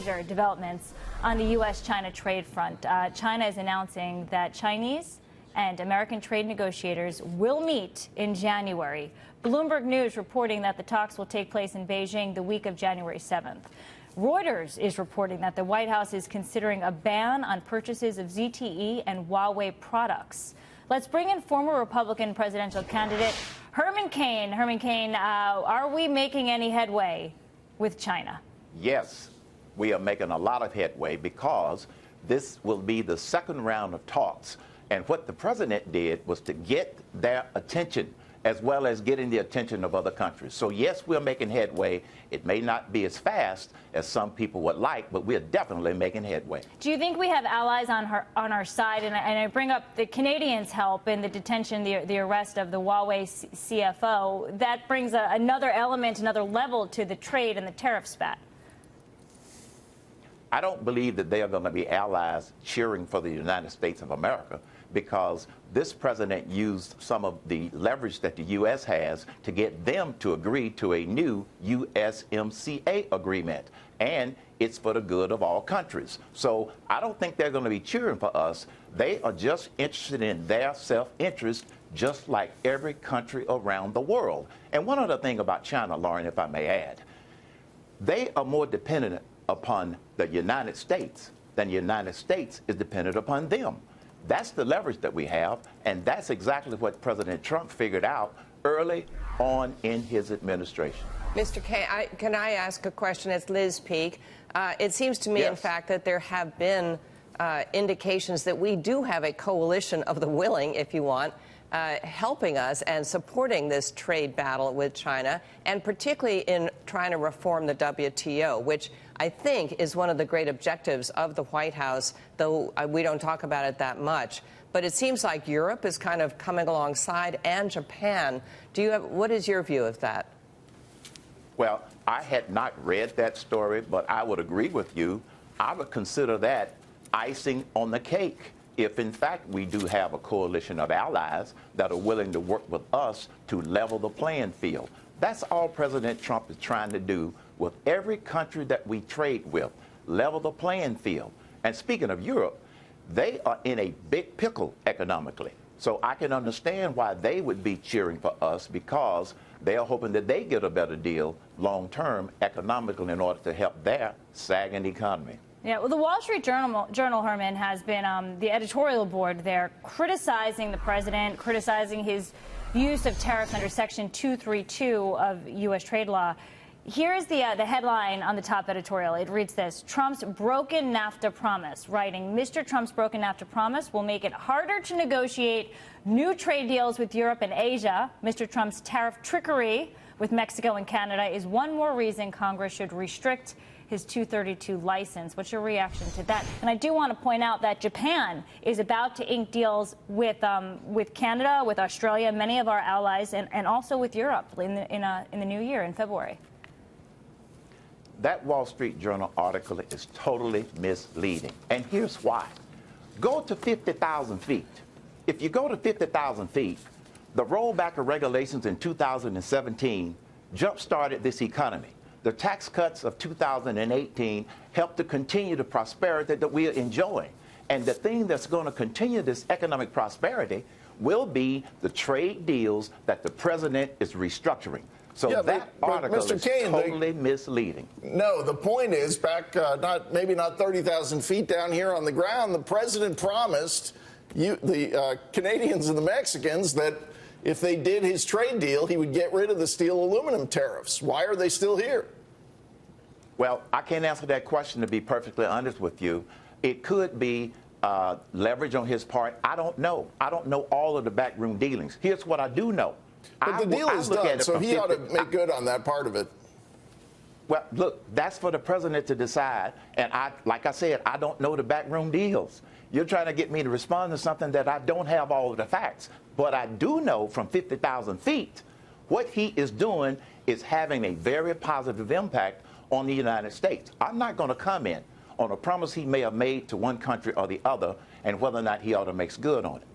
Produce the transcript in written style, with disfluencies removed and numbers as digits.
major developments on the U.S.-China trade front. China is announcing that Chinese and American trade negotiators will meet in January. Bloomberg News reporting that the talks will take place in Beijing the week of January 7th. Reuters is reporting that the White House is considering a ban on purchases of ZTE and Huawei products. Let's bring in former Republican presidential candidate Herman Cain. Herman Cain, are we making any headway with China? Yes, we are making a lot of headway because this will be the second round of talks. And what the president did was to get their attention as well as getting the attention of other countries. So, yes, we're making headway. It may not be as fast as some people would like, but we're definitely making headway. Do you think we have allies on our side? And I bring up the Canadians' help in the detention, the arrest of the Huawei CFO. That brings another element, another level to the trade and the tariff spat. I don't believe that they are going to be allies cheering for the United States of America, because this president used some of the leverage that the U.S. has to get them to agree to a new USMCA agreement. And it's for the good of all countries. So I don't think they're going to be cheering for us. They are just interested in their self-interest, just like every country around the world. And one other thing about China, Lauren, if I may add, they are more dependent upon the United States than the United States is dependent upon them. That's the leverage that we have, and that's exactly what President Trump figured out early on in his administration. Mr. Cain, can I ask a question? It's Liz Peek. It seems to me, Yes. in fact, that there have been indications that we do have a coalition of the willing, if you want, helping us and supporting this trade battle with China, and particularly in trying to reform the WTO, which I think is one of the great objectives of the White House, though we don't talk about it that much. But it seems like Europe is kind of coming alongside, and Japan. What is your view of that? Well, I had not read that story, but I would agree with you. I would consider that icing on the cake if, in fact, we do have a coalition of allies that are willing to work with us to level the playing field. That's all President Trump is trying to do with every country that we trade with, level the playing field. And speaking of Europe, they are in a big pickle economically. So I can understand why they would be cheering for us, because they are hoping that they get a better deal long-term economically in order to help their sagging economy. Yeah, well, the Wall Street Journal, Herman, has been the editorial board there criticizing the president, criticizing his use of tariffs under Section 232 of U.S. trade law. Here's the headline on the top editorial. It reads this: Trump's broken NAFTA promise, writing, Mr. Trump's broken NAFTA promise will make it harder to negotiate new trade deals with Europe and Asia. Mr. Trump's tariff trickery with Mexico and Canada is one more reason Congress should restrict his 232 license. What's your reaction to that? And I do want to point out that Japan is about to ink deals with Canada, with Australia, many of our allies, and also with Europe in the new year in February. That Wall Street Journal article is totally misleading. And here's why. Go to 50,000 feet. If you go to 50,000 feet, the rollback of regulations in 2017 jump-started this economy. The tax cuts of 2018 helped to continue the prosperity that we are enjoying. And the thing that's going to continue this economic prosperity will be the trade deals that the president is restructuring. So yeah, that article Mr. is Cain, totally misleading. No, the point is, back maybe not 30,000 feet down here on the ground, the president promised the Canadians and the Mexicans that if they did his trade deal, he would get rid of the steel aluminum tariffs. Why are they still here? Well, I can't answer that question, to be perfectly honest with you. It could be leverage on his part. I don't know. I don't know all of the backroom dealings. Here's what I do know. But the deal is done, so he ought to make good on that part of it. Well, look, that's for the president to decide. And like I said, I don't know the backroom deals. You're trying to get me to respond to something that I don't have all of the facts. But I do know from 50,000 feet, what he is doing is having a very positive impact on the United States. I'm not going to comment on a promise he may have made to one country or the other and whether or not he ought to make good on it.